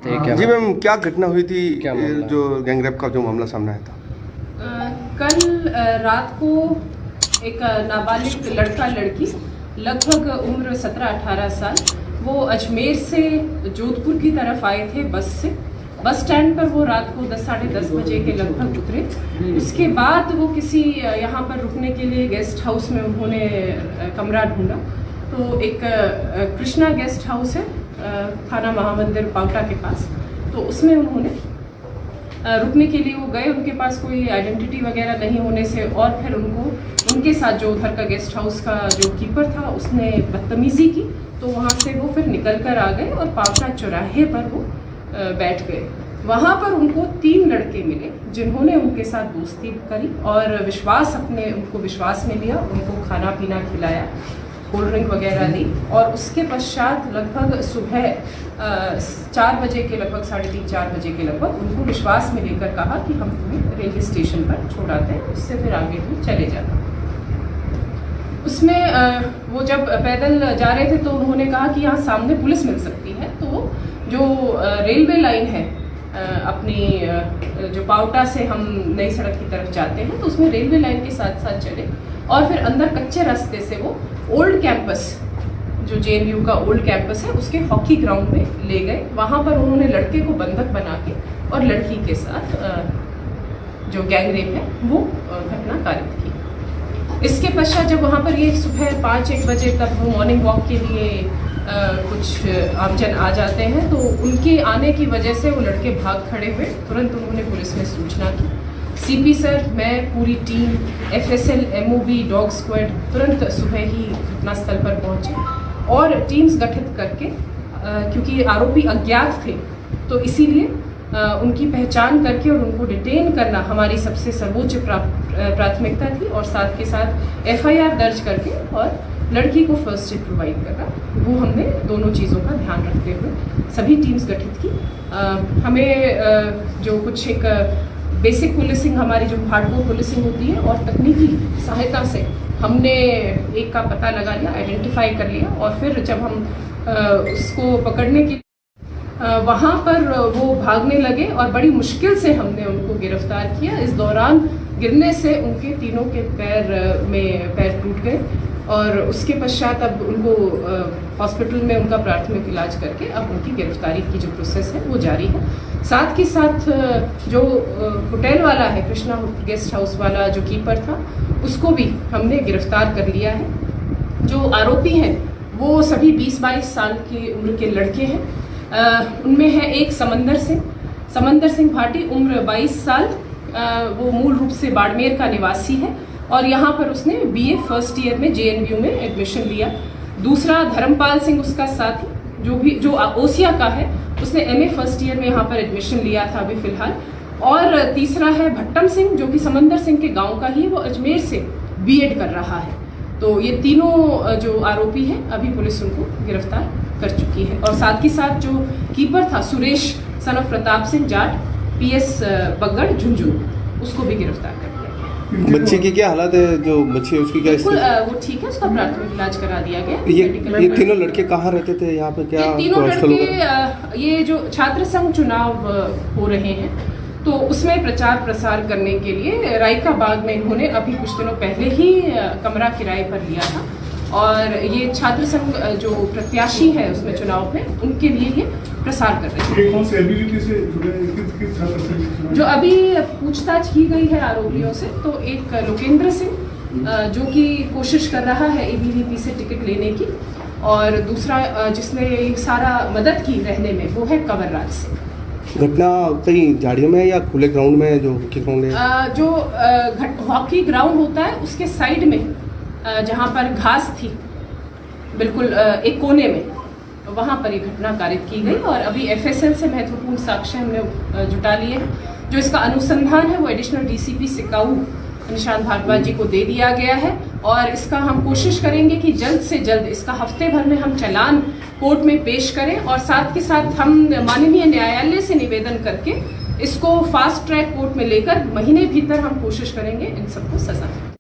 जी ma'am, क्या घटना हुई थी जो गैंगरेप का जो मामला सामने आया था? कल रात को एक नाबालिग लड़का लड़की लगभग उम्र 17-18 साल वो अजमेर से जोधपुर की तरफ आए थे बस से। बस स्टैंड पर वो रात को 10-10:30 बजे के लगभग उतरे। उसके बाद वो किसी यहाँ पर रुकने के लिए गेस्ट हाउस में उन्होंने कमरा ढूंढा। तो एक कृष्णा गेस्ट हाउस है थाना महामंदिर पावटा के पास, तो उसमें उन्होंने रुकने के लिए वो गए। उनके पास कोई आइडेंटिटी वगैरह नहीं होने से और फिर उनके साथ जो उधर का गेस्ट हाउस का जो कीपर था उसने बदतमीजी की, तो वहाँ से वो फिर निकल कर आ गए और पावटा चौराहे पर वो बैठ गए। वहाँ पर उनको 3 लड़के मिले जिन्होंने उनके साथ दोस्ती करी और उनको विश्वास में लिया, उनको खाना पीना खिलाया, कोल्ड ड्रिंक वगैरह दी और उसके पश्चात लगभग सुबह 4 बजे के लगभग 3:30-4 बजे के लगभग उनको विश्वास में लेकर कहा कि हम तुम्हें रेलवे स्टेशन पर छोड़ाते हैं, उससे फिर आगे तुम चले जाना। उसमें वो जब पैदल जा रहे थे तो उन्होंने कहा कि यहाँ सामने पुलिस मिल सकती है। तो जो रेलवे लाइन है अपनी जो पावटा से हम नई सड़क की तरफ जाते हैं तो उसमें रेलवे लाइन के साथ साथ चले और फिर अंदर कच्चे रास्ते से वो ओल्ड कैंपस जो JNU का ओल्ड कैंपस है उसके हॉकी ग्राउंड में ले गए। वहाँ पर उन्होंने लड़के को बंधक बना के और लड़की के साथ जो गैंगरेप है वो घटना कारित की। इसके पश्चात जब वहाँ पर ये सुबह 5-1 बजे तक वो मॉर्निंग वॉक के लिए कुछ आमजन आ जाते हैं, तो उनके आने की वजह से वो लड़के भाग खड़े हुए। तुरंत उन्होंने पुलिस में सूचना की। CP सर, मैं, पूरी team, FSL, MOB, dog squad तुरंत सुबह ही घटनास्थल पर पहुंचे और टीम्स गठित करके क्योंकि आरोपी अज्ञात थे तो इसीलिए उनकी पहचान करके और उनको डिटेन करना हमारी सबसे सर्वोच्च प्राथमिकता थी और साथ के साथ FIR दर्ज करके और लड़की को फर्स्ट एड प्रोवाइड करना, वो हमने दोनों चीज़ों का ध्यान रखते हुए सभी टीम्स गठित की। हमें जो कुछ एक बेसिक पुलिसिंग हमारी जो हार्डकोर पुलिसिंग होती है और तकनीकी सहायता से हमने एक का पता लगा लिया, आइडेंटिफाई कर लिया और फिर जब हम उसको पकड़ने की वहाँ पर वो भागने लगे और बड़ी मुश्किल से हमने उनको गिरफ्तार किया। इस दौरान गिरने से उनके तीनों के पैर टूट गए और उसके पश्चात अब उनको हॉस्पिटल में उनका प्राथमिक इलाज करके अब उनकी गिरफ्तारी की जो प्रोसेस है वो जारी है। साथ के साथ जो होटल वाला है कृष्णा गेस्ट हाउस वाला जो कीपर था उसको भी हमने गिरफ्तार कर लिया है। जो आरोपी हैं वो सभी 20-22 साल की उम्र के लड़के हैं। उनमें है एक समंदर सिंह भाटी, उम्र 22 साल, वो मूल रूप से बाड़मेर का निवासी है और यहाँ पर उसने BA फर्स्ट ईयर में JNU में एडमिशन लिया। दूसरा धर्मपाल सिंह उसका साथी जो ओसिया का है, उसने MA फर्स्ट ईयर में यहाँ पर एडमिशन लिया था अभी फिलहाल। और तीसरा है भट्टम सिंह जो कि समंदर सिंह के गांव का ही, वो अजमेर से B.Ed कर रहा है। तो ये तीनों जो आरोपी हैं अभी पुलिस उनको गिरफ्तार कर चुकी है और साथ ही साथ जो कीपर था Suresh son of Pratap Singh Jat PS बगड़ झुंझुनू, उसको भी गिरफ्तार कर दिया गया। बच्चे की क्या हालत है? जो बच्चे उसकी क्या स्थिति? वो ठीक है, उसका प्राथमिक इलाज करा दिया गया। ये तीनों लड़के कहाँ रहते थे यहाँ पे? क्या तीनों लड़के ये जो छात्र संघ चुनाव हो रहे हैं तो उसमें प्रचार प्रसार करने के लिए रायका बाग में इन्होंने अभी कुछ दिनों पहले ही कमरा किराए पर लिया था और ये छात्र संघ जो प्रत्याशी है उसमें चुनाव में उनके लिए ये प्रसार कर रहे हैं। जो अभी पूछताछ की गई है आरोपियों से, तो एक लोकेंद्र सिंह जो कि कोशिश कर रहा है ABVP से टिकट लेने की और दूसरा जिसने सारा मदद की रहने में वो है कंवर राज सिंह। घटना कहीं झाड़ियों में या खुले ग्राउंड में? जो हॉकी ग्राउंड है, जो हॉकी ग्राउंड होता है उसके साइड में जहाँ पर घास थी बिल्कुल एक कोने में, वहाँ पर ये घटना कारित की गई और अभी FSL से महत्वपूर्ण साक्ष्य हमने जुटा लिए। जो इसका अनुसंधान है वो एडिशनल DCP सिकाऊ निशांत भारद्वाज जी को दे दिया गया है और इसका हम कोशिश करेंगे कि जल्द से जल्द इसका हफ्ते भर में हम चालान कोर्ट में पेश करें और साथ के साथ हम माननीय न्यायालय से निवेदन करके इसको फास्ट ट्रैक कोर्ट में लेकर महीने भीतर हम कोशिश करेंगे इन सबको सजा।